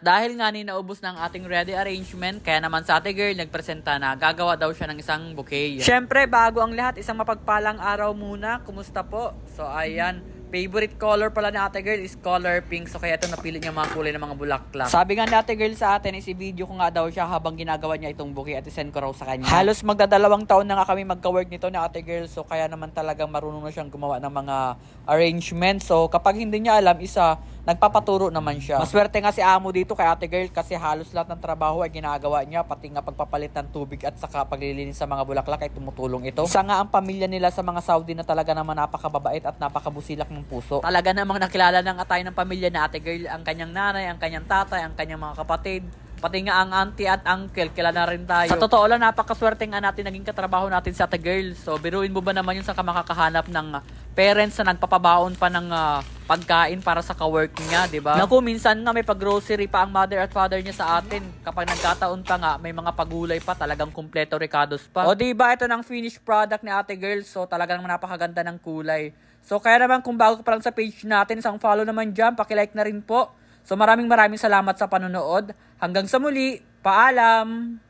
dahil nga naubos ng ating ready arrangement, kaya naman sa ate girl nagpresenta na gagawa daw siya ng isang bouquet. Syempre, bago ang lahat, isang mapagpalang araw muna. Kumusta po? So ayan, favorite color pala ni ate girl is color pink. So kaya ito napili niya mga kulay ng mga bulaklak. Sabi nga ni ate girl sa atin is i-video ko nga daw siya habang ginagawa niya itong bouquet at i-send ko raw sa kanya. Halos magdadalawang taon na nga kami magka-work nito ni ate girl. So kaya naman talagang marunong na siyang gumawa ng mga arrangement. So kapag hindi niya alam, nagpapaturo naman siya. Maswerte nga si amo dito kay ate girl kasi halos lahat ng trabaho ay ginagawa niya. Pati nga pagpapalit ng tubig at saka paglilinis sa mga bulaklak ay tumutulong ito. Isa nga ang pamilya nila sa mga Saudi na talaga naman napakababait at napakabusilak ng puso. Talaga namang nakilala ng atay ng pamilya na ate girl, ang kanyang nanay, ang kanyang tatay, ang kanyang mga kapatid. Pati nga ang auntie at uncle, kilala na rin tayo. Sa totoo lang, napakaswerte nga natin naging katrabaho natin sa ate girl. So, biruin mo ba naman yung sa makakahanap ng parents na nagpapabaon pa ng pagkain para sa ka-work niya, di ba? Naku, minsan nga may pag-grocery pa ang mother at father niya sa atin. Kapag nagkataon pa nga, may mga pagulay pa, talagang kumpleto ricados pa. O di ba, ito ng finished product ni ate girl. So, talagang napakaganda ng kulay. So, kaya naman kung bago pa lang sa page natin, isang follow naman dyan, paki-like na rin po. So maraming salamat sa panonood. Hanggang sa muli, paalam!